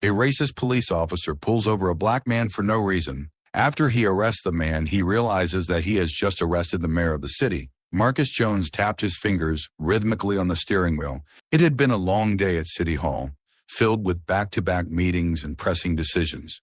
A racist police officer pulls over a black man for no reason. After he arrests the man, he realizes that he has just arrested the mayor of the city. Marcus Jones tapped his fingers rhythmically on the steering wheel. It had been a long day at City Hall, filled with back-to-back meetings and pressing decisions.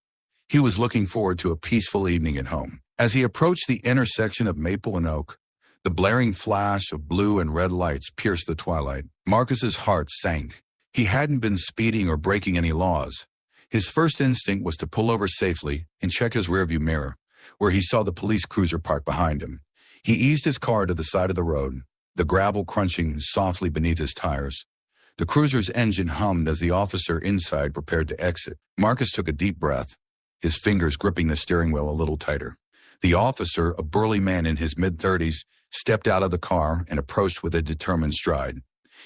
He was looking forward to a peaceful evening at home. As he approached the intersection of Maple and Oak, the blaring flash of blue and red lights pierced the twilight. Marcus's heart sank. He hadn't been speeding or breaking any laws. His first instinct was to pull over safely and check his rearview mirror, where he saw the police cruiser parked behind him. He eased his car to the side of the road, the gravel crunching softly beneath his tires. The cruiser's engine hummed as the officer inside prepared to exit. Marcus took a deep breath, his fingers gripping the steering wheel a little tighter. The officer, a burly man in his mid-30s, stepped out of the car and approached with a determined stride.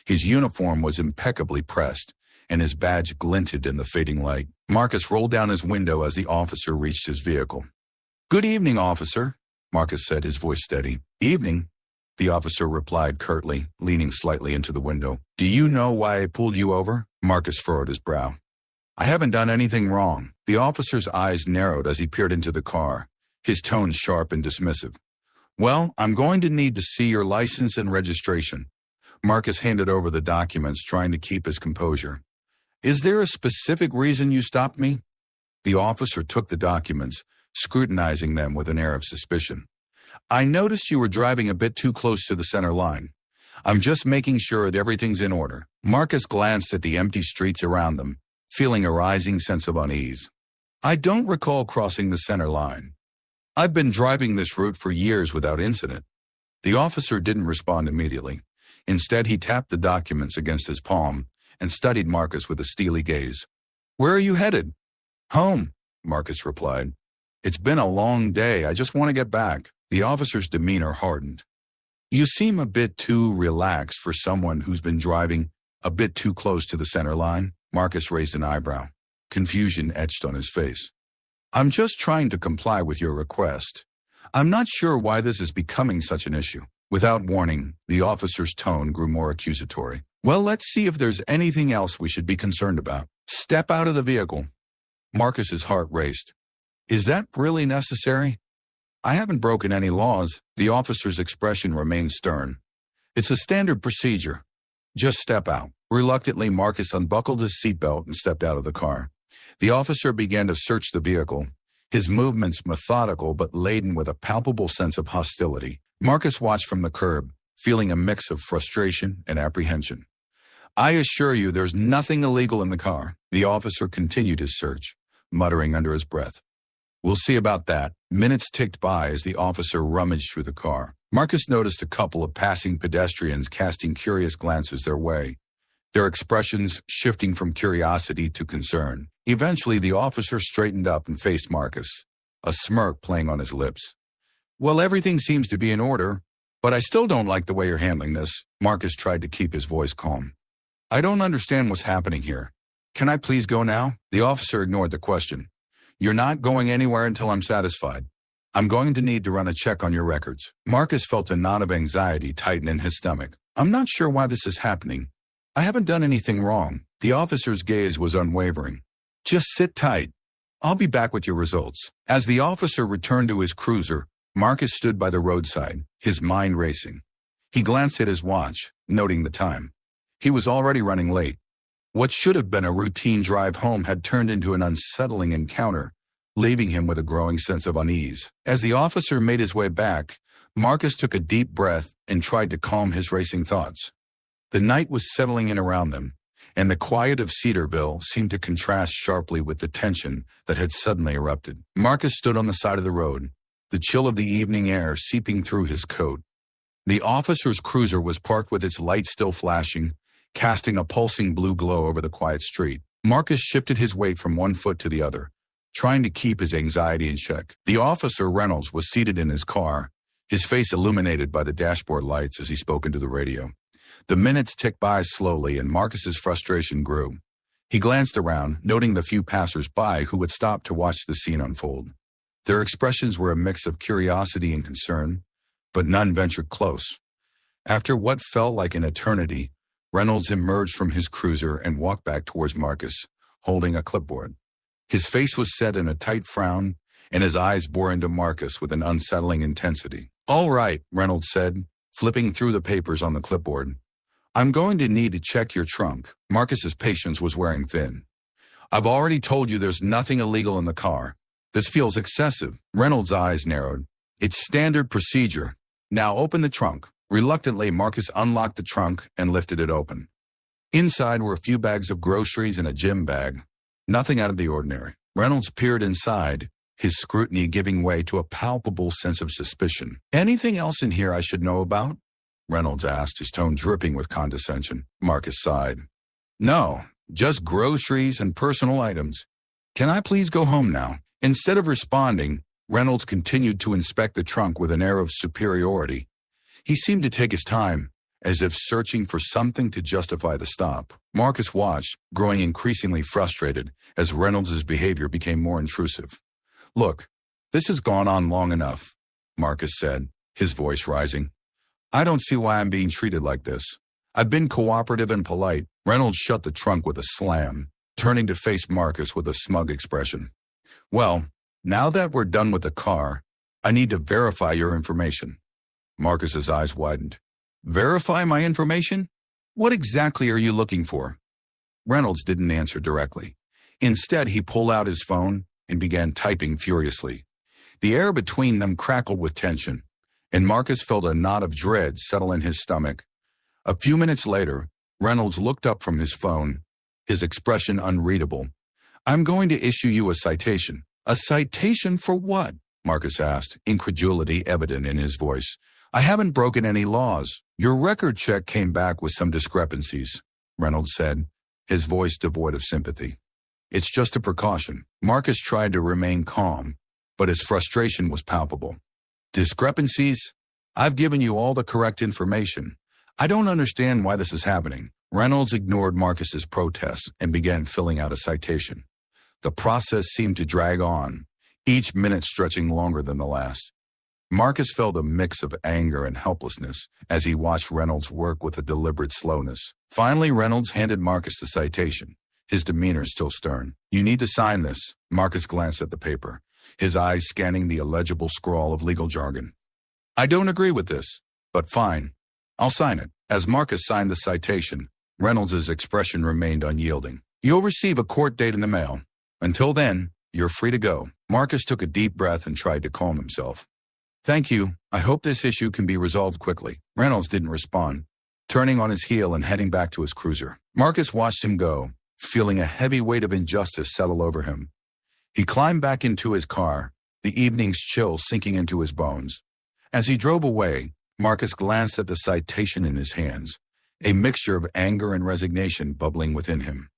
His uniform was impeccably pressed, and his badge glinted in the fading light. Marcus rolled down his window as the officer reached his vehicle. "Good evening, officer," Marcus said, his voice steady. "Evening," the officer replied curtly, leaning slightly into the window. "Do you know why I pulled you over?" Marcus furrowed his brow. "I haven't done anything wrong." The officer's eyes narrowed as he peered into the car, his tone sharp and dismissive. "Well, I'm going to need to see your license and registration." Marcus handed over the documents, trying to keep his composure. "Is there a specific reason you stopped me?" The officer took the documents, scrutinizing them with an air of suspicion. "I noticed you were driving a bit too close to the center line. I'm just making sure that everything's in order." Marcus glanced at the empty streets around them, feeling a rising sense of unease. "I don't recall crossing the center line. I've been driving this route for years without incident." The officer didn't respond immediately. Instead, he tapped the documents against his palm and studied Marcus with a steely gaze. "Where are you headed?" "Home," Marcus replied. "It's been a long day. I just want to get back." The officer's demeanor hardened. "You seem a bit too relaxed for someone who's been driving a bit too close to the center line." Marcus raised an eyebrow. Confusion etched on his face. "I'm just trying to comply with your request. I'm not sure why this is becoming such an issue." Without warning, the officer's tone grew more accusatory. "Well, let's see if there's anything else we should be concerned about. Step out of the vehicle." Marcus's heart raced. "Is that really necessary?" "I haven't broken any laws." The officer's expression remained stern. "It's a standard procedure. Just step out." Reluctantly, Marcus unbuckled his seatbelt and stepped out of the car. The officer began to search the vehicle, his movements methodical but laden with a palpable sense of hostility. Marcus watched from the curb, feeling a mix of frustration and apprehension. "I assure you there's nothing illegal in the car." The officer continued his search, muttering under his breath. "We'll see about that." Minutes ticked by as the officer rummaged through the car. Marcus noticed a couple of passing pedestrians casting curious glances their way, their expressions shifting from curiosity to concern. Eventually, the officer straightened up and faced Marcus, a smirk playing on his lips. "Well, everything seems to be in order, but I still don't like the way you're handling this." Marcus tried to keep his voice calm. "I don't understand what's happening here. Can I please go now?" The officer ignored the question. "You're not going anywhere until I'm satisfied. I'm going to need to run a check on your records." Marcus felt a knot of anxiety tighten in his stomach. "I'm not sure why this is happening. I haven't done anything wrong." The officer's gaze was unwavering. "Just sit tight. I'll be back with your results." As the officer returned to his cruiser, Marcus stood by the roadside, his mind racing. He glanced at his watch, noting the time. He was already running late. What should have been a routine drive home had turned into an unsettling encounter, leaving him with a growing sense of unease. As the officer made his way back, Marcus took a deep breath and tried to calm his racing thoughts. The night was settling in around them, and the quiet of Cedarville seemed to contrast sharply with the tension that had suddenly erupted. Marcus stood on the side of the road, the chill of the evening air seeping through his coat. The officer's cruiser was parked with its lights still flashing, casting a pulsing blue glow over the quiet street. Marcus shifted his weight from one foot to the other, trying to keep his anxiety in check. The officer, Reynolds, was seated in his car, his face illuminated by the dashboard lights as he spoke into the radio. The minutes ticked by slowly, and Marcus's frustration grew. He glanced around, noting the few passers-by who had stopped to watch the scene unfold. Their expressions were a mix of curiosity and concern, but none ventured close. After what felt like an eternity, Reynolds emerged from his cruiser and walked back towards Marcus, holding a clipboard. His face was set in a tight frown, and his eyes bore into Marcus with an unsettling intensity. "All right," Reynolds said, flipping through the papers on the clipboard. "I'm going to need to check your trunk." Marcus's patience was wearing thin. "I've already told you there's nothing illegal in the car. This feels excessive." Reynolds' eyes narrowed. "It's standard procedure. Now open the trunk." Reluctantly, Marcus unlocked the trunk and lifted it open. Inside were a few bags of groceries and a gym bag. Nothing out of the ordinary. Reynolds peered inside, his scrutiny giving way to a palpable sense of suspicion. "Anything else in here I should know about?" Reynolds asked, his tone dripping with condescension. Marcus sighed. "No, just groceries and personal items. Can I please go home now?" Instead of responding, Reynolds continued to inspect the trunk with an air of superiority. He seemed to take his time, as if searching for something to justify the stop. Marcus watched, growing increasingly frustrated as Reynolds' behavior became more intrusive. "Look, this has gone on long enough," Marcus said, his voice rising. "I don't see why I'm being treated like this. I've been cooperative and polite." Reynolds shut the trunk with a slam, turning to face Marcus with a smug expression. "Well, now that we're done with the car, I need to verify your information." Marcus's eyes widened. "Verify my information? What exactly are you looking for?" Reynolds didn't answer directly. Instead, he pulled out his phone and began typing furiously. The air between them crackled with tension, and Marcus felt a knot of dread settle in his stomach. A few minutes later, Reynolds looked up from his phone, his expression unreadable. "I'm going to issue you a citation." "A citation for what?" Marcus asked, incredulity evident in his voice. "I haven't broken any laws." "Your record check came back with some discrepancies," Reynolds said, his voice devoid of sympathy. "It's just a precaution." Marcus tried to remain calm, but his frustration was palpable. "Discrepancies? I've given you all the correct information. I don't understand why this is happening." Reynolds ignored Marcus's protests and began filling out a citation. The process seemed to drag on, each minute stretching longer than the last. Marcus felt a mix of anger and helplessness as he watched Reynolds work with a deliberate slowness. Finally, Reynolds handed Marcus the citation, his demeanor still stern. "You need to sign this." Marcus glanced at the paper, his eyes scanning the illegible scrawl of legal jargon. "I don't agree with this, but fine. I'll sign it." As Marcus signed the citation, Reynolds' expression remained unyielding. "You'll receive a court date in the mail. Until then, you're free to go." Marcus took a deep breath and tried to calm himself. "Thank you. I hope this issue can be resolved quickly." Reynolds didn't respond, turning on his heel and heading back to his cruiser. Marcus watched him go, feeling a heavy weight of injustice settle over him. He climbed back into his car, the evening's chill sinking into his bones. As he drove away, Marcus glanced at the citation in his hands, a mixture of anger and resignation bubbling within him.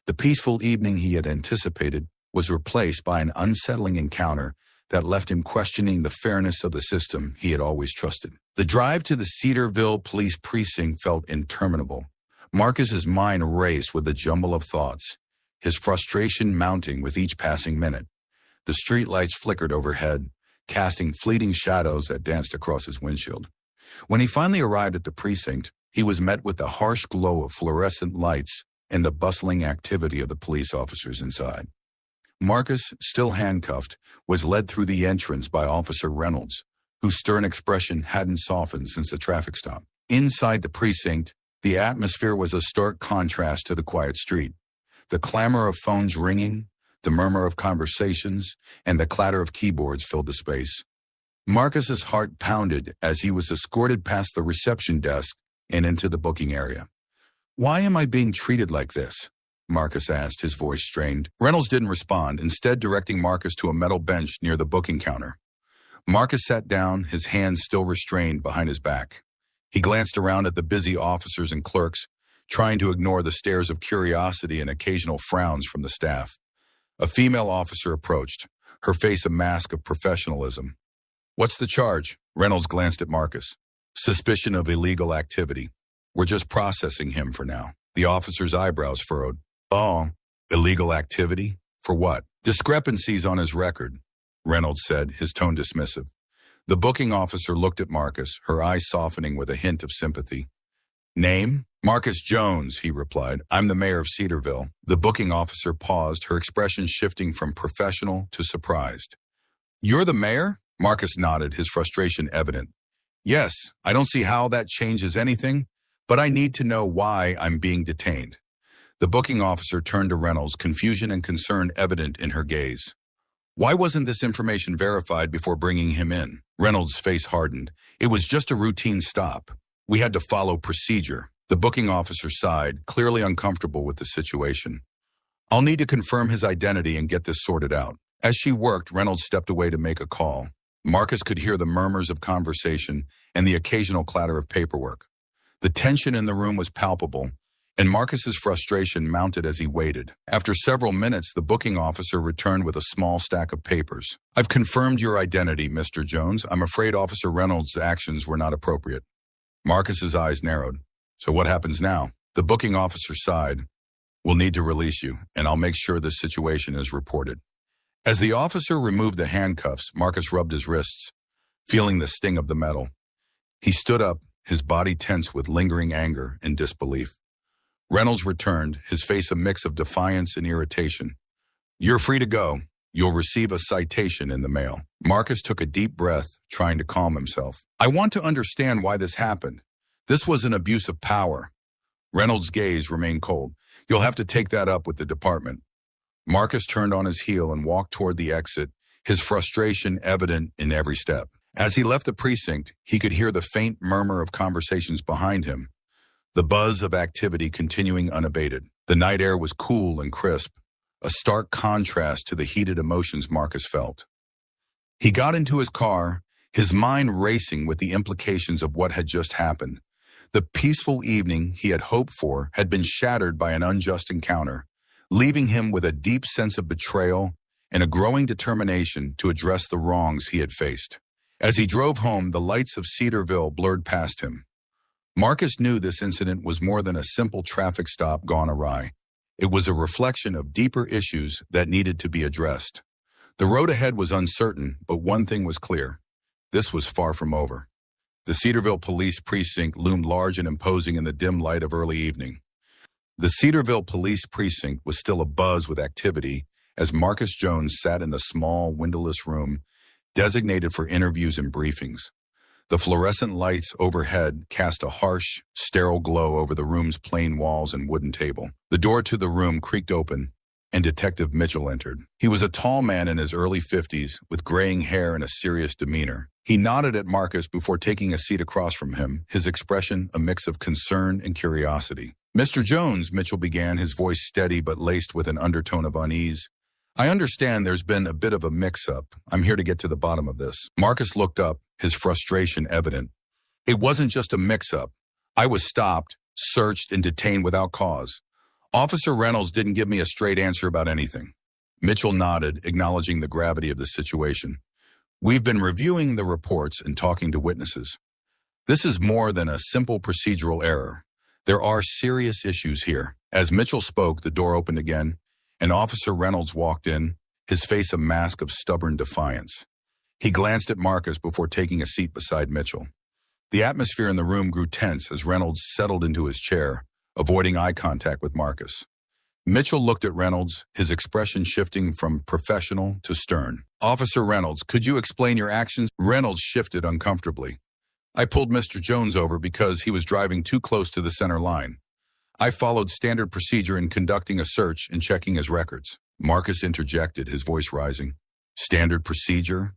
The peaceful evening he had anticipated was replaced by an unsettling encounter that left him questioning the fairness of the system he had always trusted. The drive to the Cedarville police precinct felt interminable. Marcus's mind raced with a jumble of thoughts, his frustration mounting with each passing minute. The streetlights flickered overhead, casting fleeting shadows that danced across his windshield. When he finally arrived at the precinct, he was met with the harsh glow of fluorescent lights and the bustling activity of the police officers inside. Marcus, still handcuffed, was led through the entrance by Officer Reynolds, whose stern expression hadn't softened since the traffic stop. Inside the precinct, the atmosphere was a stark contrast to the quiet street. The clamor of phones ringing, the murmur of conversations, and the clatter of keyboards filled the space. Marcus's heart pounded as he was escorted past the reception desk and into the booking area. "Why am I being treated like this?" Marcus asked, his voice strained. Reynolds didn't respond, instead directing Marcus to a metal bench near the booking counter. Marcus sat down, his hands still restrained behind his back. He glanced around at the busy officers and clerks, trying to ignore the stares of curiosity and occasional frowns from the staff. A female officer approached, her face a mask of professionalism. "What's the charge?" Reynolds glanced at Marcus. "Suspicion of illegal activity. We're just processing him for now." The officer's eyebrows furrowed. "Oh, illegal activity? For what?" "Discrepancies on his record," Reynolds said, his tone dismissive. The booking officer looked at Marcus, her eyes softening with a hint of sympathy. "Name?" Marcus Jones, he replied. I'm the mayor of Cedarville. The booking officer paused, her expression shifting from professional to surprised. You're the mayor? Marcus nodded, his frustration evident. Yes, I don't see how that changes anything, but I need to know why I'm being detained. The booking officer turned to Reynolds, confusion and concern evident in her gaze. Why wasn't this information verified before bringing him in? Reynolds' face hardened. It was just a routine stop. We had to follow procedure. The booking officer sighed, clearly uncomfortable with the situation. I'll need to confirm his identity and get this sorted out. As she worked, Reynolds stepped away to make a call. Marcus could hear the murmurs of conversation and the occasional clatter of paperwork. The tension in the room was palpable, and Marcus's frustration mounted as he waited. After several minutes, the booking officer returned with a small stack of papers. I've confirmed your identity, Mr. Jones. I'm afraid Officer Reynolds' actions were not appropriate. Marcus's eyes narrowed. So what happens now? The booking officer sighed. We'll need to release you, and I'll make sure this situation is reported. As the officer removed the handcuffs, Marcus rubbed his wrists, feeling the sting of the metal. He stood up, his body tense with lingering anger and disbelief. Reynolds returned, his face a mix of defiance and irritation. You're free to go. You'll receive a citation in the mail. Marcus took a deep breath, trying to calm himself. I want to understand why this happened. This was an abuse of power. Reynolds' gaze remained cold. You'll have to take that up with the department. Marcus turned on his heel and walked toward the exit, his frustration evident in every step. As he left the precinct, he could hear the faint murmur of conversations behind him, the buzz of activity continuing unabated. The night air was cool and crisp, a stark contrast to the heated emotions Marcus felt. He got into his car, his mind racing with the implications of what had just happened. The peaceful evening he had hoped for had been shattered by an unjust encounter, leaving him with a deep sense of betrayal and a growing determination to address the wrongs he had faced. As he drove home, the lights of Cedarville blurred past him. Marcus knew this incident was more than a simple traffic stop gone awry. It was a reflection of deeper issues that needed to be addressed. The road ahead was uncertain, but one thing was clear. This was far from over. The Cedarville Police Precinct loomed large and imposing in the dim light of early evening. The Cedarville Police Precinct was still abuzz with activity as Marcus Jones sat in the small, windowless room designated for interviews and briefings. The fluorescent lights overhead cast a harsh, sterile glow over the room's plain walls and wooden table. The door to the room creaked open, and Detective Mitchell entered. He was a tall man in his early 50s, with graying hair and a serious demeanor. He nodded at Marcus before taking a seat across from him, his expression a mix of concern and curiosity. Mr. Jones, Mitchell began, his voice steady but laced with an undertone of unease. I understand there's been a bit of a mix-up. I'm here to get to the bottom of this. Marcus looked up, his frustration evident. It wasn't just a mix-up. I was stopped, searched, and detained without cause. Officer Reynolds didn't give me a straight answer about anything. Mitchell nodded, acknowledging the gravity of the situation. We've been reviewing the reports and talking to witnesses. This is more than a simple procedural error. There are serious issues here. As Mitchell spoke, the door opened again, and Officer Reynolds walked in, his face a mask of stubborn defiance. He glanced at Marcus before taking a seat beside Mitchell. The atmosphere in the room grew tense as Reynolds settled into his chair, avoiding eye contact with Marcus. Mitchell looked at Reynolds, his expression shifting from professional to stern. Officer Reynolds, could you explain your actions? Reynolds shifted uncomfortably. I pulled Mr. Jones over because he was driving too close to the center line. I followed standard procedure in conducting a search and checking his records. Marcus interjected, his voice rising. Standard procedure?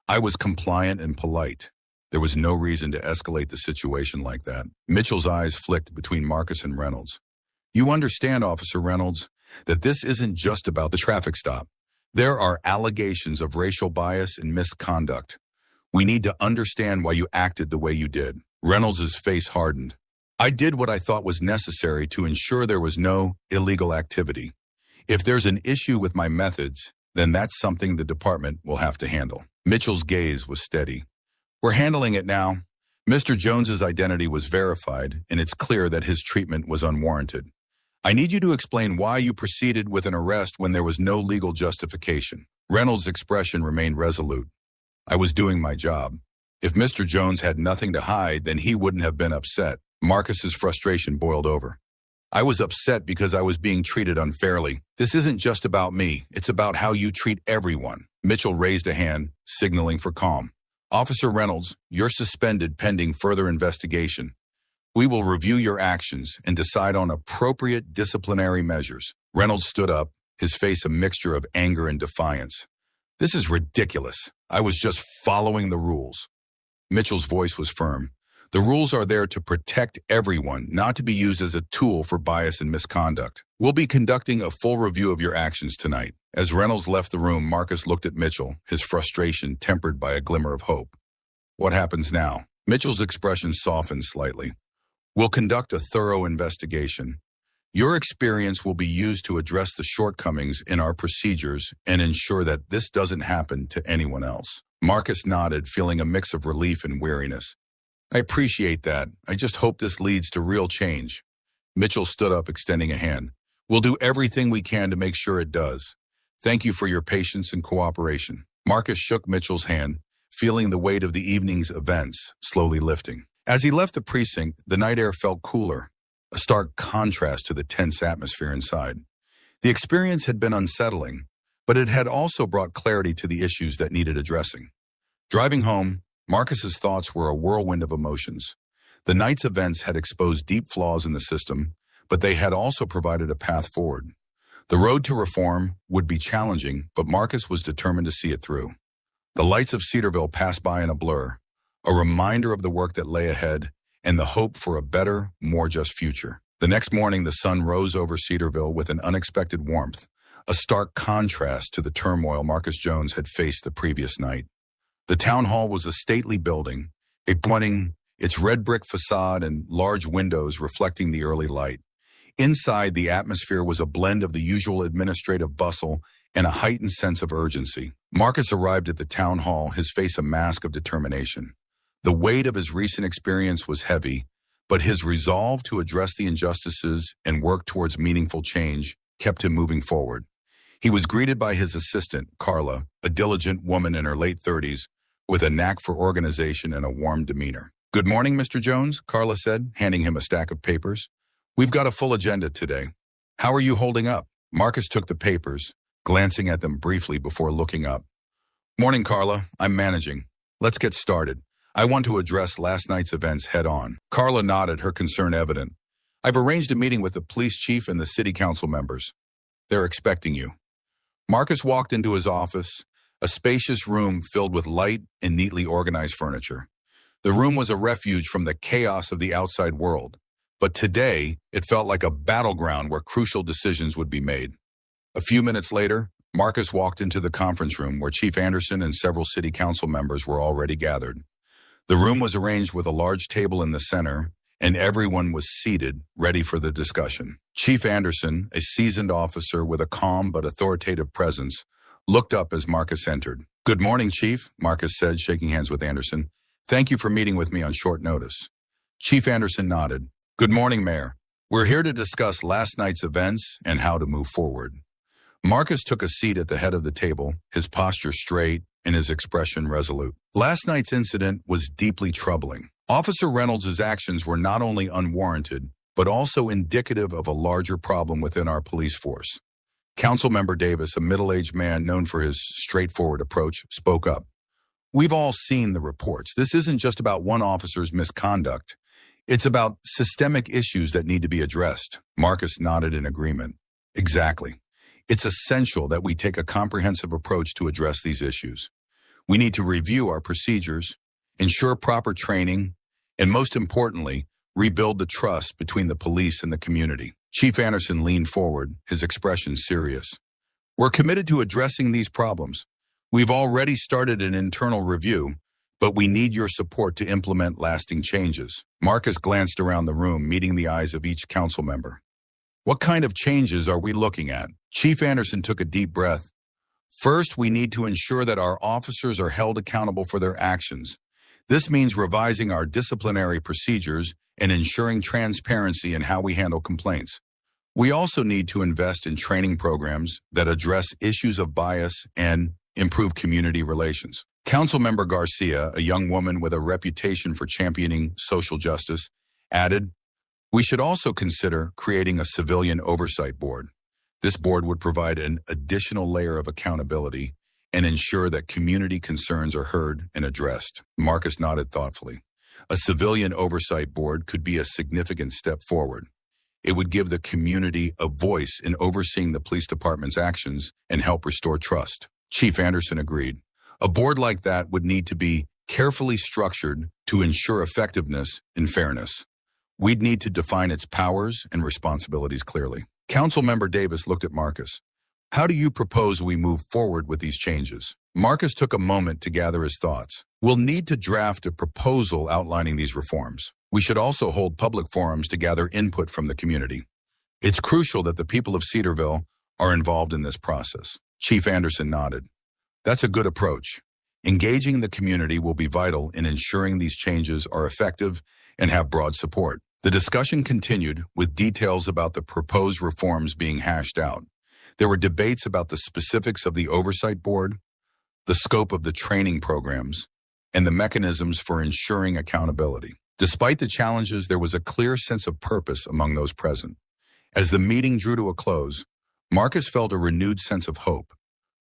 I was compliant and polite. There was no reason to escalate the situation like that. Mitchell's eyes flicked between Marcus and Reynolds. You understand, Officer Reynolds, that this isn't just about the traffic stop. There are allegations of racial bias and misconduct. We need to understand why you acted the way you did. Reynolds' face hardened. I did what I thought was necessary to ensure there was no illegal activity. If there's an issue with my methods, then that's something the department will have to handle. Mitchell's gaze was steady. We're handling it now. Mr. Jones's identity was verified, and it's clear that his treatment was unwarranted. I need you to explain why you proceeded with an arrest when there was no legal justification. Reynolds' expression remained resolute. I was doing my job. If Mr. Jones had nothing to hide, then he wouldn't have been upset. Marcus's frustration boiled over. I was upset because I was being treated unfairly. This isn't just about me. It's about how you treat everyone. Mitchell raised a hand, signaling for calm. Officer Reynolds, you're suspended pending further investigation. We will review your actions and decide on appropriate disciplinary measures. Reynolds stood up, his face a mixture of anger and defiance. This is ridiculous. I was just following the rules. Mitchell's voice was firm. The rules are there to protect everyone, not to be used as a tool for bias and misconduct. We'll be conducting a full review of your actions tonight. As Reynolds left the room, Marcus looked at Mitchell, his frustration tempered by a glimmer of hope. What happens now? Mitchell's expression softened slightly. We'll conduct a thorough investigation. Your experience will be used to address the shortcomings in our procedures and ensure that this doesn't happen to anyone else. Marcus nodded, feeling a mix of relief and weariness. I appreciate that. I just hope this leads to real change. Mitchell stood up, extending a hand. We'll do everything we can to make sure it does. Thank you for your patience and cooperation. Marcus shook Mitchell's hand, feeling the weight of the evening's events slowly lifting. As he left the precinct, the night air felt cooler, a stark contrast to the tense atmosphere inside. The experience had been unsettling, but it had also brought clarity to the issues that needed addressing. Driving home, Marcus's thoughts were a whirlwind of emotions. The night's events had exposed deep flaws in the system, but they had also provided a path forward. The road to reform would be challenging, but Marcus was determined to see it through. The lights of Cedarville passed by in a blur, a reminder of the work that lay ahead and the hope for a better, more just future. The next morning, the sun rose over Cedarville with an unexpected warmth, a stark contrast to the turmoil Marcus Jones had faced the previous night. The town hall was a stately building, pointing its red brick facade and large windows reflecting the early light. Inside, the atmosphere was a blend of the usual administrative bustle and a heightened sense of urgency. Marcus arrived at the town hall, his face a mask of determination. The weight of his recent experience was heavy, but his resolve to address the injustices and work towards meaningful change kept him moving forward. He was greeted by his assistant, Carla, a diligent woman in her late 30s, with a knack for organization and a warm demeanor. Good morning, Mr. Jones, Carla said, handing him a stack of papers. We've got a full agenda today. How are you holding up? Marcus took the papers, glancing at them briefly before looking up. Morning, Carla. I'm managing. Let's get started. I want to address last night's events head on. Carla nodded, her concern evident. I've arranged a meeting with the police chief and the city council members. They're expecting you. Marcus walked into his office, a spacious room filled with light and neatly organized furniture. The room was a refuge from the chaos of the outside world, but today it felt like a battleground where crucial decisions would be made. A few minutes later, Marcus walked into the conference room where Chief Anderson and several city council members were already gathered. The room was arranged with a large table in the center, and everyone was seated, ready for the discussion. Chief Anderson, a seasoned officer with a calm but authoritative presence, looked up as Marcus entered. Good morning, Chief, Marcus said, shaking hands with Anderson. Thank you for meeting with me on short notice. Chief Anderson nodded. Good morning, Mayor. We're here to discuss last night's events and how to move forward. Marcus took a seat at the head of the table, his posture straight and his expression resolute. Last night's incident was deeply troubling. Officer Reynolds' actions were not only unwarranted, but also indicative of a larger problem within our police force. Councilmember Davis, a middle-aged man known for his straightforward approach, spoke up. We've all seen the reports. This isn't just about one officer's misconduct. It's about systemic issues that need to be addressed. Marcus nodded in agreement. Exactly. It's essential that we take a comprehensive approach to address these issues. We need to review our procedures, ensure proper training, and most importantly, rebuild the trust between the police and the community. Chief Anderson leaned forward, his expression serious. We're committed to addressing these problems. We've already started an internal review, but we need your support to implement lasting changes. Marcus glanced around the room, meeting the eyes of each council member. What kind of changes are we looking at? Chief Anderson took a deep breath. First, we need to ensure that our officers are held accountable for their actions. This means revising our disciplinary procedures and ensuring transparency in how we handle complaints. We also need to invest in training programs that address issues of bias and improve community relations. Councilmember Garcia, a young woman with a reputation for championing social justice, Added, we should also consider creating a civilian oversight board. This board would provide an additional layer of accountability and ensure that community concerns are heard and addressed. Marcus nodded thoughtfully. A civilian oversight board could be a significant step forward. It would give the community a voice in overseeing the police department's actions and help restore trust. Chief Anderson agreed. A board like that would need to be carefully structured to ensure effectiveness and fairness. We'd need to define its powers and responsibilities clearly. Councilmember Davis looked at Marcus. How do you propose we move forward with these changes? Marcus took a moment to gather his thoughts. We'll need to draft a proposal outlining these reforms. We should also hold public forums to gather input from the community. It's crucial that the people of Cedarville are involved in this process. Chief Anderson nodded. That's a good approach. Engaging the community will be vital in ensuring these changes are effective and have broad support. The discussion continued with details about the proposed reforms being hashed out. There were debates about the specifics of the oversight board, the scope of the training programs, and the mechanisms for ensuring accountability. Despite the challenges, there was a clear sense of purpose among those present. As the meeting drew to a close, Marcus felt a renewed sense of hope.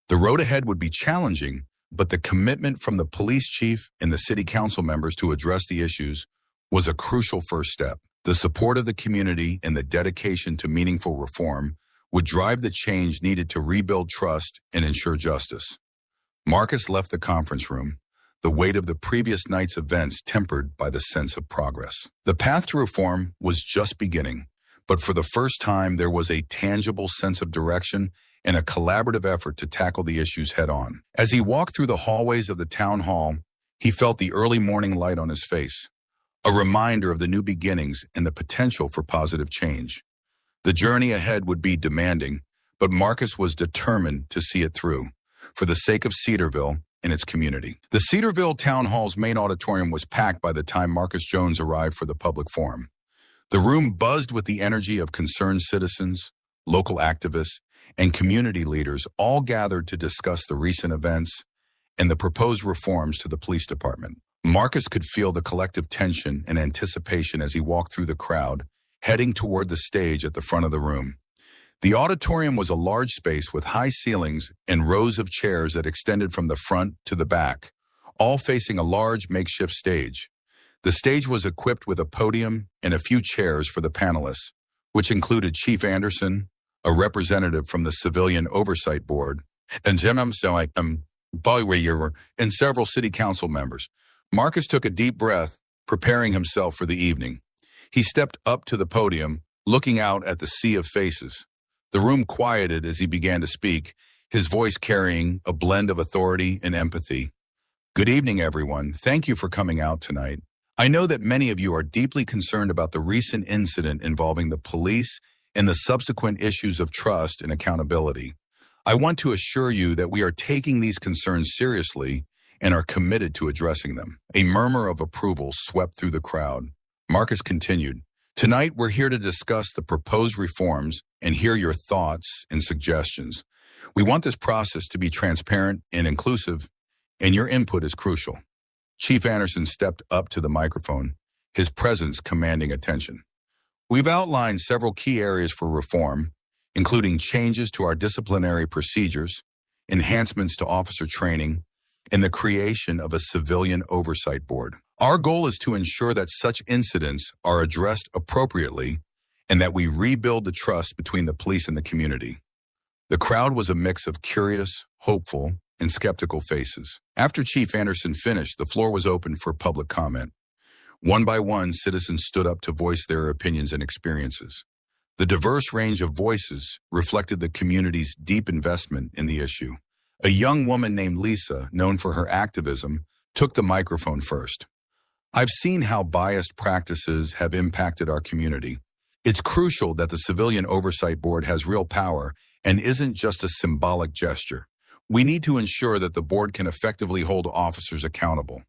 The road ahead would be challenging, but the commitment from the police chief and the city council members to address the issues was a crucial first step. The support of the community and the dedication to meaningful reform would drive the change needed to rebuild trust and ensure justice. Marcus left the conference room, the weight of the previous night's events tempered by the sense of progress. The path to reform was just beginning, but for the first time there was a tangible sense of direction and a collaborative effort to tackle the issues head-on. As he walked through the hallways of the town hall, he felt the early morning light on his face, a reminder of the new beginnings and the potential for positive change. The journey ahead would be demanding, but Marcus was determined to see it through, for the sake of Cedarville and its community. The Cedarville Town Hall's main auditorium was packed by the time Marcus Jones arrived for the public forum. The room buzzed with the energy of concerned citizens, local activists, and community leaders all gathered to discuss the recent events and the proposed reforms to the police department. Marcus could feel the collective tension and anticipation as he walked through the crowd, heading toward the stage at the front of the room. The auditorium was a large space with high ceilings and rows of chairs that extended from the front to the back, all facing a large makeshift stage. The stage was equipped with a podium and a few chairs for the panelists, which included Chief Anderson, a representative from the Civilian Oversight Board, and and several city council members. Marcus took a deep breath, preparing himself for the evening. He stepped up to the podium, looking out at the sea of faces. The room quieted as he began to speak, his voice carrying a blend of authority and empathy. Good evening, everyone. Thank you for coming out tonight. I know that many of you are deeply concerned about the recent incident involving the police and the subsequent issues of trust and accountability. I want to assure you that we are taking these concerns seriously and are committed to addressing them. A murmur of approval swept through the crowd. Marcus continued, tonight we're here to discuss the proposed reforms and hear your thoughts and suggestions. We want this process to be transparent and inclusive, and your input is crucial. Chief Anderson stepped up to the microphone, his presence commanding attention. We've outlined several key areas for reform, including changes to our disciplinary procedures, enhancements to officer training, and the creation of a civilian oversight board. Our goal is to ensure that such incidents are addressed appropriately and that we rebuild the trust between the police and the community. The crowd was a mix of curious, hopeful, and skeptical faces. After Chief Anderson finished, the floor was open for public comment. One by one, citizens stood up to voice their opinions and experiences. The diverse range of voices reflected the community's deep investment in the issue. A young woman named Lisa, known for her activism, took the microphone first. I've seen how biased practices have impacted our community. It's crucial that the Civilian Oversight Board has real power and isn't just a symbolic gesture. We need to ensure that the board can effectively hold officers accountable.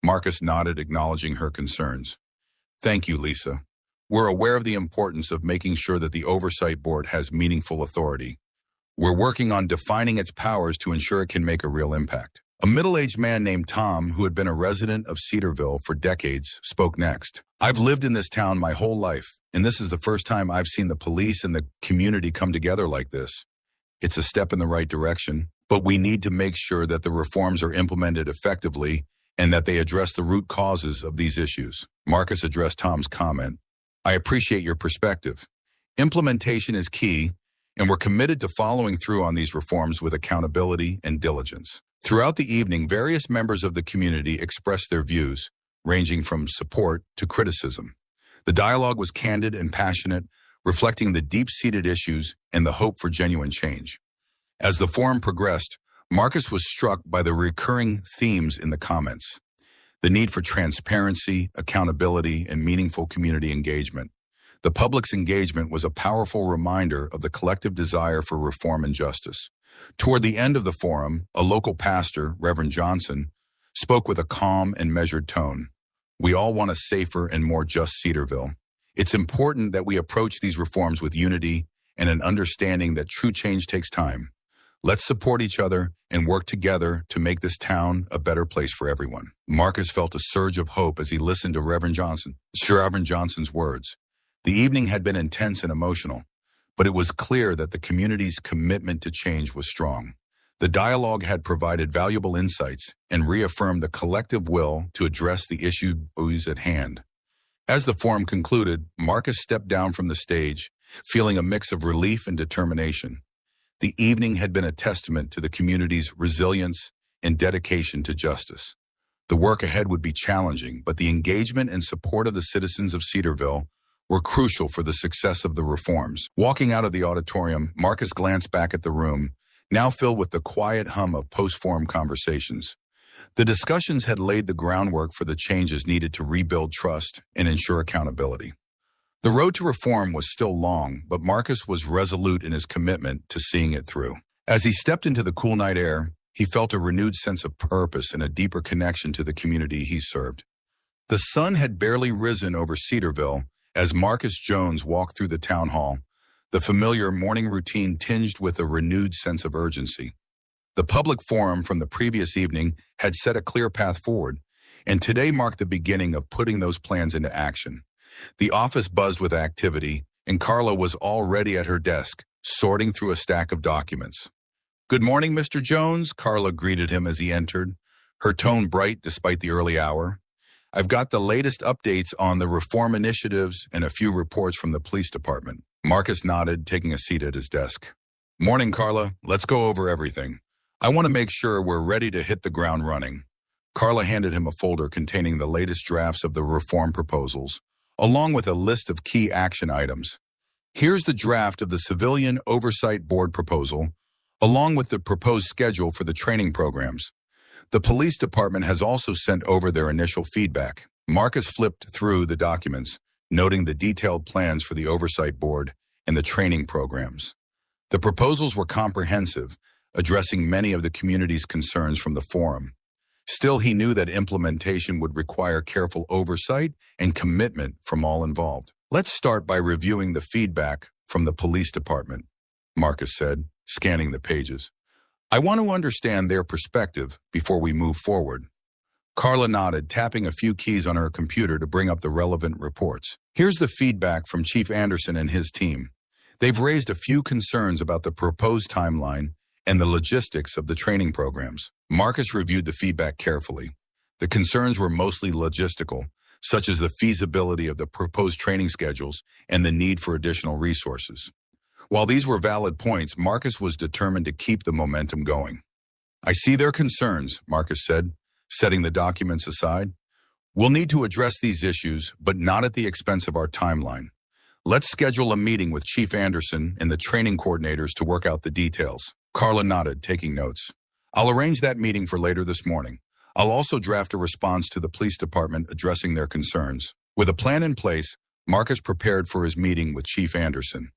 Marcus nodded, acknowledging her concerns. Thank you, Lisa. We're aware of the importance of making sure that the Oversight Board has meaningful authority. We're working on defining its powers to ensure it can make a real impact. A middle-aged man named Tom, who had been a resident of Cedarville for decades, spoke next. I've lived in this town my whole life, and this is the first time I've seen the police and the community come together like this. It's a step in the right direction, but we need to make sure that the reforms are implemented effectively and that they address the root causes of these issues. Marcus addressed Tom's comment. I appreciate your perspective. Implementation is key, and we're committed to following through on these reforms with accountability and diligence. Throughout the evening, various members of the community expressed their views, ranging from support to criticism. The dialogue was candid and passionate, reflecting the deep-seated issues and the hope for genuine change. As the forum progressed, Marcus was struck by the recurring themes in the comments: the need for transparency, accountability, and meaningful community engagement. The public's engagement was a powerful reminder of the collective desire for reform and justice. Toward the end of the forum, a local pastor, Reverend Johnson, spoke with a calm and measured tone. We all want a safer and more just Cedarville. It's important that we approach these reforms with unity and an understanding that true change takes time. Let's support each other and work together to make this town a better place for everyone. Marcus felt a surge of hope as he listened to Reverend Johnson's words. The evening had been intense and emotional, but it was clear that the community's commitment to change was strong. The dialogue had provided valuable insights and reaffirmed the collective will to address the issues at hand. As the forum concluded, Marcus stepped down from the stage, feeling a mix of relief and determination. The evening had been a testament to the community's resilience and dedication to justice. The work ahead would be challenging, but the engagement and support of the citizens of Cedarville were crucial for the success of the reforms. Walking out of the auditorium, Marcus glanced back at the room, now filled with the quiet hum of post-forum conversations. The discussions had laid the groundwork for the changes needed to rebuild trust and ensure accountability. The road to reform was still long, but Marcus was resolute in his commitment to seeing it through. As he stepped into the cool night air, he felt a renewed sense of purpose and a deeper connection to the community he served. The sun had barely risen over Cedarville as Marcus Jones walked through the town hall, the familiar morning routine tinged with a renewed sense of urgency. The public forum from the previous evening had set a clear path forward, and today marked the beginning of putting those plans into action. The office buzzed with activity, and Carla was already at her desk, sorting through a stack of documents. "Good morning, Mr. Jones," Carla greeted him as he entered, her tone bright despite the early hour. "I've got the latest updates on the reform initiatives and a few reports from the police department." Marcus nodded, taking a seat at his desk. "Morning, Carla. Let's go over everything. I want to make sure we're ready to hit the ground running." Carla handed him a folder containing the latest drafts of the reform proposals, along with a list of key action items. "Here's the draft of the Civilian Oversight Board proposal, along with the proposed schedule for the training programs. The police department has also sent over their initial feedback." Marcus flipped through the documents, noting the detailed plans for the Oversight Board and the training programs. The proposals were comprehensive, addressing many of the community's concerns from the forum. Still, he knew that implementation would require careful oversight and commitment from all involved. "Let's start by reviewing the feedback from the police department," Marcus said, scanning the pages. "I want to understand their perspective before we move forward." Carla nodded, tapping a few keys on her computer to bring up the relevant reports. "Here's the feedback from Chief Anderson and his team. They've raised a few concerns about the proposed timeline and the logistics of the training programs." Marcus reviewed the feedback carefully. The concerns were mostly logistical, such as the feasibility of the proposed training schedules and the need for additional resources. While these were valid points, Marcus was determined to keep the momentum going. "I see their concerns," Marcus said, setting the documents aside. "We'll need to address these issues, but not at the expense of our timeline. Let's schedule a meeting with Chief Anderson and the training coordinators to work out the details." Carla nodded, taking notes. "I'll arrange that meeting for later this morning. I'll also draft a response to the police department addressing their concerns." With a plan in place, Marcus prepared for his meeting with Chief Anderson.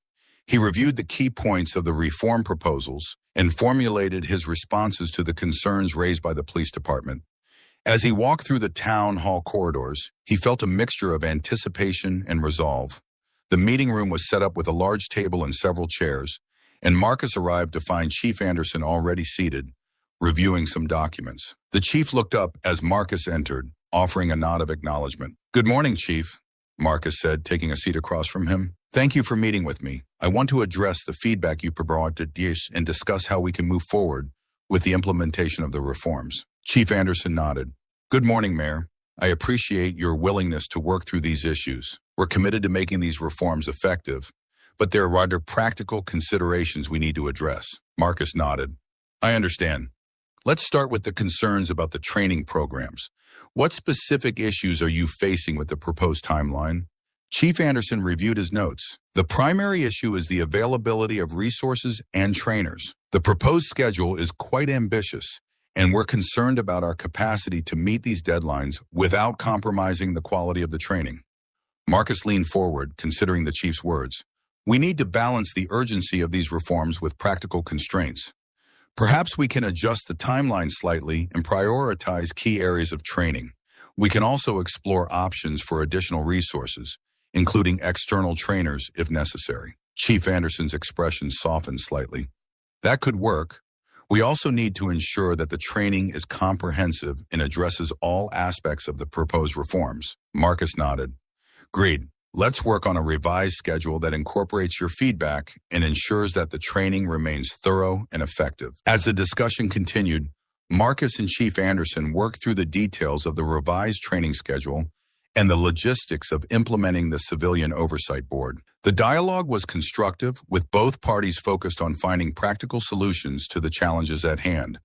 He reviewed the key points of the reform proposals and formulated his responses to the concerns raised by the police department. As he walked through the town hall corridors, he felt a mixture of anticipation and resolve. The meeting room was set up with a large table and several chairs, and Marcus arrived to find Chief Anderson already seated, reviewing some documents. The chief looked up as Marcus entered, offering a nod of acknowledgement. "Good morning, Chief," Marcus said, taking a seat across from him. "Thank you for meeting with me. I want to address the feedback you provided and discuss how we can move forward with the implementation of the reforms." Chief Anderson nodded. "Good morning, Mayor. I appreciate your willingness to work through these issues. We're committed to making these reforms effective, but there are other practical considerations we need to address." Marcus nodded. "I understand. Let's start with the concerns about the training programs. What specific issues are you facing with the proposed timeline?" Chief Anderson reviewed his notes. "The primary issue is the availability of resources and trainers. The proposed schedule is quite ambitious, and we're concerned about our capacity to meet these deadlines without compromising the quality of the training." Marcus leaned forward, considering the chief's words. "We need to balance the urgency of these reforms with practical constraints. Perhaps we can adjust the timeline slightly and prioritize key areas of training. We can also explore options for additional resources, including external trainers if necessary." Chief Anderson's expression softened slightly. "That could work. We also need to ensure that the training is comprehensive and addresses all aspects of the proposed reforms." Marcus nodded. "Agreed. Let's work on a revised schedule that incorporates your feedback and ensures that the training remains thorough and effective." As the discussion continued, Marcus and Chief Anderson worked through the details of the revised training schedule and the logistics of implementing the Civilian Oversight Board. The dialogue was constructive, with both parties focused on finding practical solutions to the challenges at hand.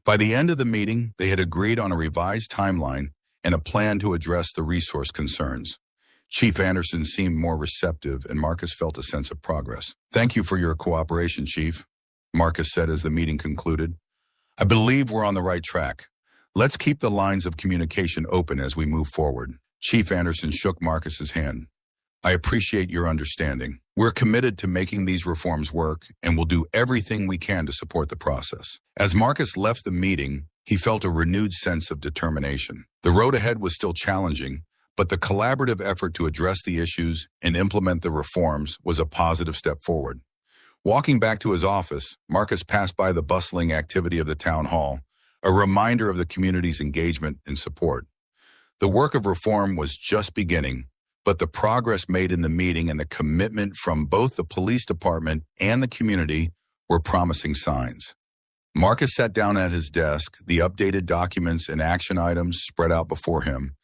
By the end of the meeting, they had agreed on a revised timeline and a plan to address the resource concerns. Chief Anderson seemed more receptive, and Marcus felt a sense of progress. "Thank you for your cooperation, Chief," Marcus said as the meeting concluded. "I believe we're on the right track. Let's keep the lines of communication open as we move forward." Chief Anderson shook Marcus's hand. "I appreciate your understanding. We're committed to making these reforms work, and we'll do everything we can to support the process." As Marcus left the meeting, he felt a renewed sense of determination. The road ahead was still challenging, but the collaborative effort to address the issues and implement the reforms was a positive step forward. Walking back to his office, Marcus passed by the bustling activity of the town hall, a reminder of the community's engagement and support. The work of reform was just beginning, but the progress made in the meeting and the commitment from both the police department and the community were promising signs. Marcus sat down at his desk, the updated documents and action items spread out before him.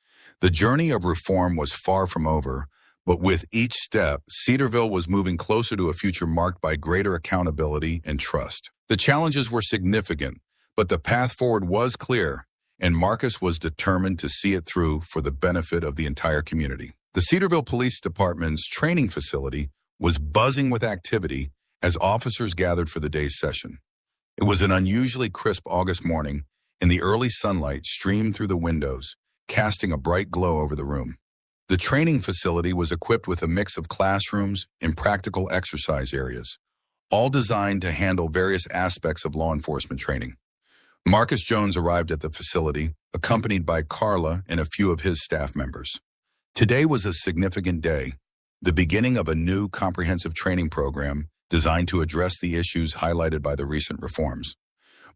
The journey of reform was far from over, but with each step, Cedarville was moving closer to a future marked by greater accountability and trust. The challenges were significant, but the path forward was clear, and Marcus was determined to see it through for the benefit of the entire community. The Cedarville Police Department's training facility was buzzing with activity as officers gathered for the day's session. It was an unusually crisp August morning, and the early sunlight streamed through the windows, casting a bright glow over the room. The training facility was equipped with a mix of classrooms and practical exercise areas, all designed to handle various aspects of law enforcement training. Marcus Jones arrived at the facility, accompanied by Carla and a few of his staff members. Today was a significant day, the beginning of a new comprehensive training program designed to address the issues highlighted by the recent reforms.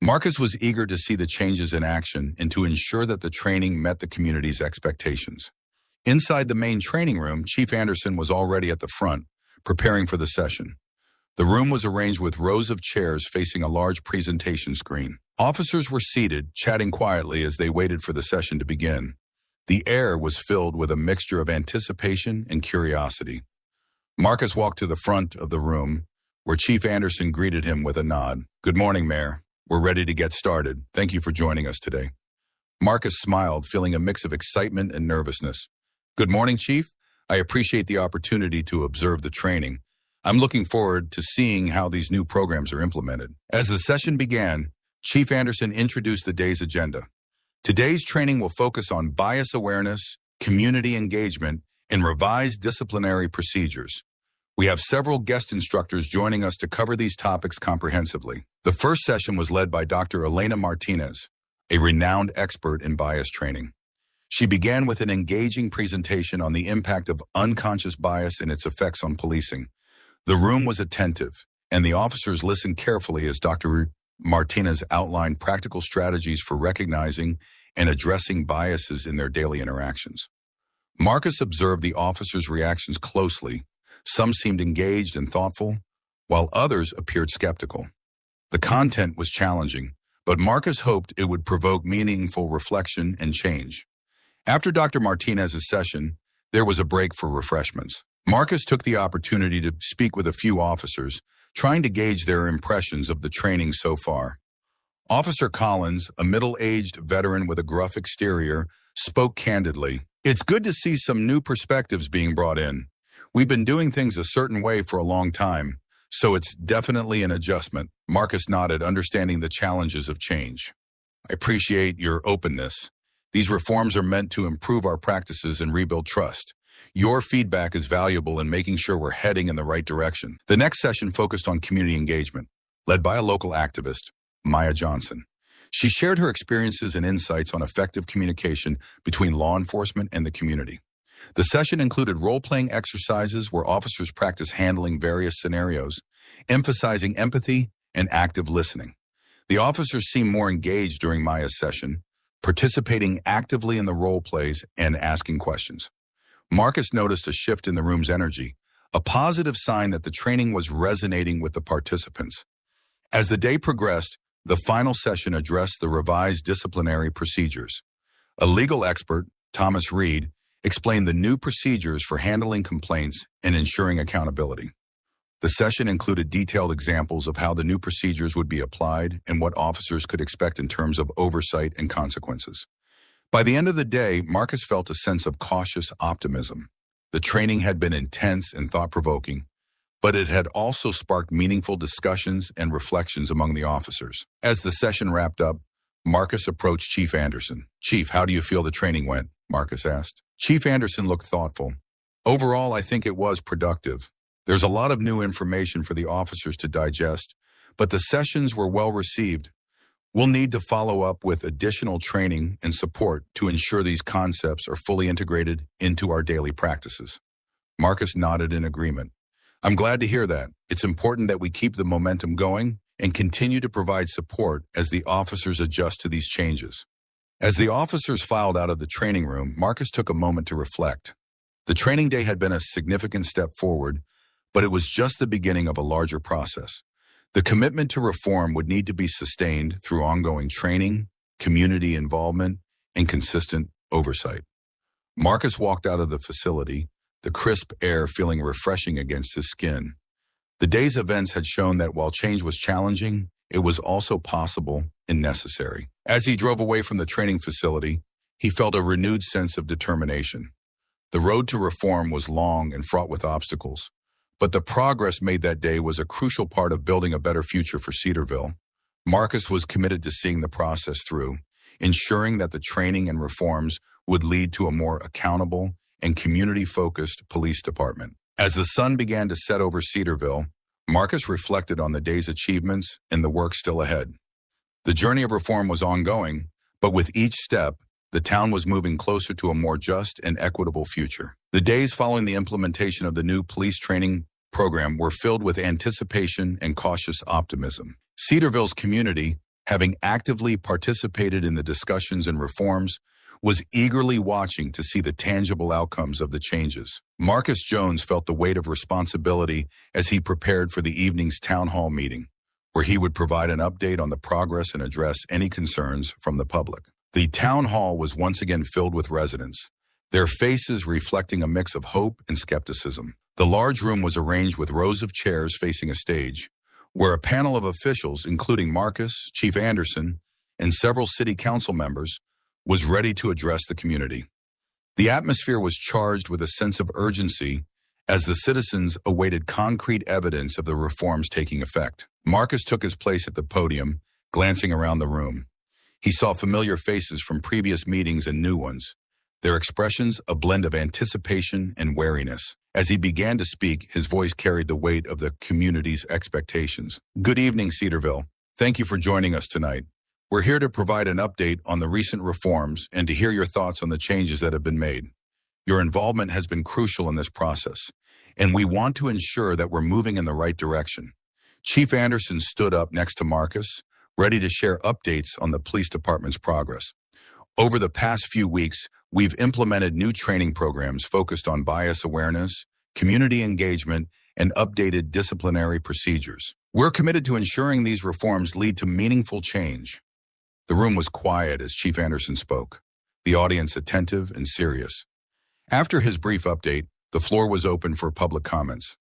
Marcus was eager to see the changes in action and to ensure that the training met the community's expectations. Inside the main training room, Chief Anderson was already at the front, preparing for the session. The room was arranged with rows of chairs facing a large presentation screen. Officers were seated, chatting quietly as they waited for the session to begin. The air was filled with a mixture of anticipation and curiosity. Marcus walked to the front of the room, where Chief Anderson greeted him with a nod. "Good morning, Mayor. We're ready to get started. Thank you for joining us today." Marcus smiled, feeling a mix of excitement and nervousness. "Good morning, Chief. I appreciate the opportunity to observe the training. I'm looking forward to seeing how these new programs are implemented." As the session began, Chief Anderson introduced the day's agenda. Today's training will focus on bias awareness, community engagement, and revised disciplinary procedures. We have several guest instructors joining us to cover these topics comprehensively. The first session was led by Dr. Elena Martinez, a renowned expert in bias training. She began with an engaging presentation on the impact of unconscious bias and its effects on policing. The room was attentive, and the officers listened carefully as Dr. Martinez outlined practical strategies for recognizing and addressing biases in their daily interactions. Marcus observed the officers' reactions closely. Some seemed engaged and thoughtful, while others appeared skeptical. The content was challenging, but Marcus hoped it would provoke meaningful reflection and change. After Dr. Martinez's session, there was a break for refreshments. Marcus took the opportunity to speak with a few officers, trying to gauge their impressions of the training so far. Officer Collins, a middle-aged veteran with a gruff exterior, spoke candidly. "It's good to see some new perspectives being brought in. We've been doing things a certain way for a long time, so it's definitely an adjustment." Marcus nodded, understanding the challenges of change. "I appreciate your openness. These reforms are meant to improve our practices and rebuild trust. Your feedback is valuable in making sure we're heading in the right direction." The next session focused on community engagement, led by a local activist, Maya Johnson. She shared her experiences and insights on effective communication between law enforcement and the community. The session included role-playing exercises where officers practice handling various scenarios, emphasizing empathy and active listening. The officers seemed more engaged during Maya's session, participating actively in the role plays and asking questions. Marcus noticed a shift in the room's energy, a positive sign that the training was resonating with the participants. As the day progressed, the final session addressed the revised disciplinary procedures. A legal expert, Thomas Reed, explained the new procedures for handling complaints and ensuring accountability. The session included detailed examples of how the new procedures would be applied and what officers could expect in terms of oversight and consequences. By the end of the day, Marcus felt a sense of cautious optimism. The training had been intense and thought-provoking, but it had also sparked meaningful discussions and reflections among the officers. As the session wrapped up, Marcus approached Chief Anderson. "Chief, how do you feel the training went?" Marcus asked. Chief Anderson looked thoughtful. "Overall, I think it was productive. There's a lot of new information for the officers to digest, but the sessions were well received. We'll need to follow up with additional training and support to ensure these concepts are fully integrated into our daily practices." Marcus nodded in agreement. "I'm glad to hear that. It's important that we keep the momentum going and continue to provide support as the officers adjust to these changes." As the officers filed out of the training room, Marcus took a moment to reflect. The training day had been a significant step forward, but it was just the beginning of a larger process. The commitment to reform would need to be sustained through ongoing training, community involvement, and consistent oversight. Marcus walked out of the facility, the crisp air feeling refreshing against his skin. The day's events had shown that while change was challenging, it was also possible and necessary. As he drove away from the training facility, he felt a renewed sense of determination. The road to reform was long and fraught with obstacles, but the progress made that day was a crucial part of building a better future for Cedarville. Marcus was committed to seeing the process through, ensuring that the training and reforms would lead to a more accountable and community-focused police department. As the sun began to set over Cedarville, Marcus reflected on the day's achievements and the work still ahead. The journey of reform was ongoing, but with each step, the town was moving closer to a more just and equitable future. The days following the implementation of the new police training program were filled with anticipation and cautious optimism. Cedarville's community, having actively participated in the discussions and reforms, was eagerly watching to see the tangible outcomes of the changes. Marcus Jones felt the weight of responsibility as he prepared for the evening's town hall meeting, where he would provide an update on the progress and address any concerns from the public. The town hall was once again filled with residents, their faces reflecting a mix of hope and skepticism. The large room was arranged with rows of chairs facing a stage, where a panel of officials, including Marcus, Chief Anderson, and several city council members, was ready to address the community. The atmosphere was charged with a sense of urgency as the citizens awaited concrete evidence of the reforms taking effect. Marcus took his place at the podium, glancing around the room. He saw familiar faces from previous meetings and new ones, their expressions a blend of anticipation and wariness. As he began to speak, his voice carried the weight of the community's expectations. "Good evening, Cedarville. Thank you for joining us tonight. We're here to provide an update on the recent reforms and to hear your thoughts on the changes that have been made. Your involvement has been crucial in this process, and we want to ensure that we're moving in the right direction." Chief Anderson stood up next to Marcus, ready to share updates on the police department's progress. Over the past few weeks, we've implemented new training programs focused on bias awareness, community engagement, and updated disciplinary procedures. We're committed to ensuring these reforms lead to meaningful change. The room was quiet as Chief Anderson spoke, the audience attentive and serious. After his brief update, the floor was open for public comments.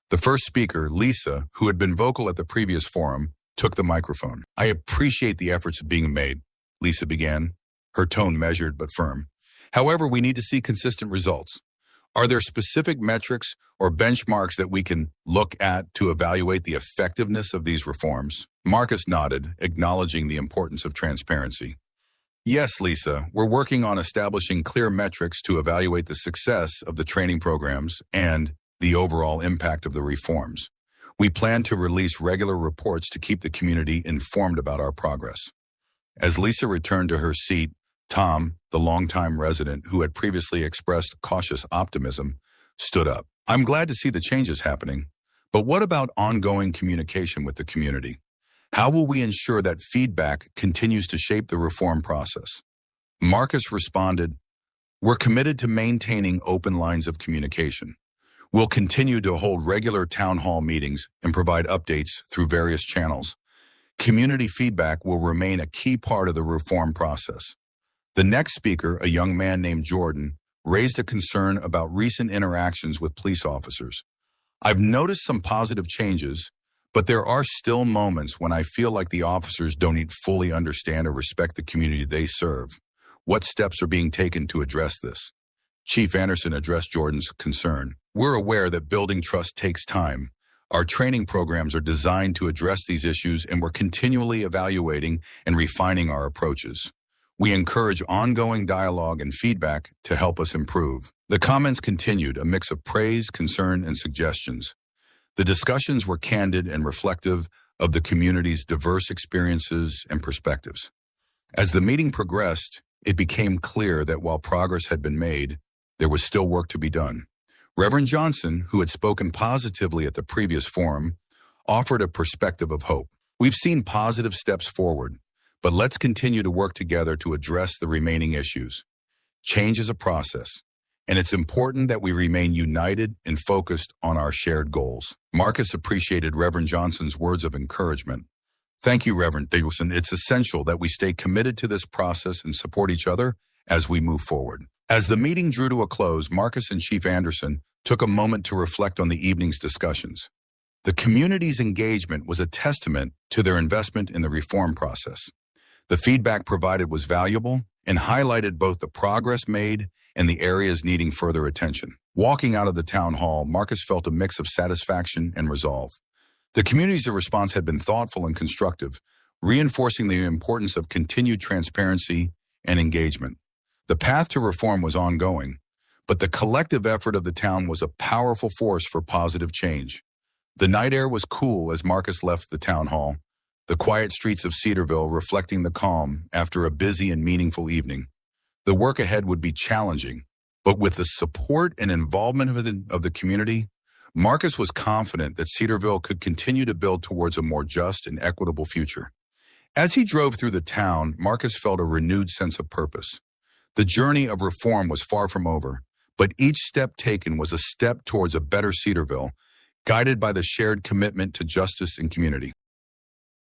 The first speaker, Lisa, who had been vocal at the previous forum, took the microphone. "I appreciate the efforts being made," Lisa began, her tone measured but firm. "However, we need to see consistent results. Are there specific metrics or benchmarks that we can look at to evaluate the effectiveness of these reforms?" Marcus nodded, acknowledging the importance of transparency. "Yes, Lisa, we're working on establishing clear metrics to evaluate the success of the training programs and the overall impact of the reforms. We plan to release regular reports to keep the community informed about our progress." As Lisa returned to her seat, Tom, the longtime resident who had previously expressed cautious optimism, stood up. "I'm glad to see the changes happening, but what about ongoing communication with the community? How will we ensure that feedback continues to shape the reform process?" Marcus responded, "We're committed to maintaining open lines of communication. We'll continue to hold regular town hall meetings and provide updates through various channels. Community feedback will remain a key part of the reform process." The next speaker, a young man named Jordan, raised a concern about recent interactions with police officers. "I've noticed some positive changes, but there are still moments when I feel like the officers don't fully understand or respect the community they serve. What steps are being taken to address this?" Chief Anderson addressed Jordan's concern. "We're aware that building trust takes time. Our training programs are designed to address these issues, and we're continually evaluating and refining our approaches. We encourage ongoing dialogue and feedback to help us improve." The comments continued, a mix of praise, concern, and suggestions. The discussions were candid and reflective of the community's diverse experiences and perspectives. As the meeting progressed, it became clear that while progress had been made, there was still work to be done. Reverend Johnson, who had spoken positively at the previous forum, offered a perspective of hope. "We've seen positive steps forward, but let's continue to work together to address the remaining issues. Change is a process, and it's important that we remain united and focused on our shared goals." Marcus appreciated Reverend Johnson's words of encouragement. "Thank you, Reverend Dickelson. It's essential that we stay committed to this process and support each other as we move forward." As the meeting drew to a close, Marcus and Chief Anderson took a moment to reflect on the evening's discussions. The community's engagement was a testament to their investment in the reform process. The feedback provided was valuable and highlighted both the progress made and the areas needing further attention. Walking out of the town hall, Marcus felt a mix of satisfaction and resolve. The community's response had been thoughtful and constructive, reinforcing the importance of continued transparency and engagement. The path to reform was ongoing, but the collective effort of the town was a powerful force for positive change. The night air was cool as Marcus left the town hall, the quiet streets of Cedarville reflecting the calm after a busy and meaningful evening. The work ahead would be challenging, but with the support and involvement of the community, Marcus was confident that Cedarville could continue to build towards a more just and equitable future. As he drove through the town, Marcus felt a renewed sense of purpose. The journey of reform was far from over, but each step taken was a step towards a better Cedarville, guided by the shared commitment to justice and community.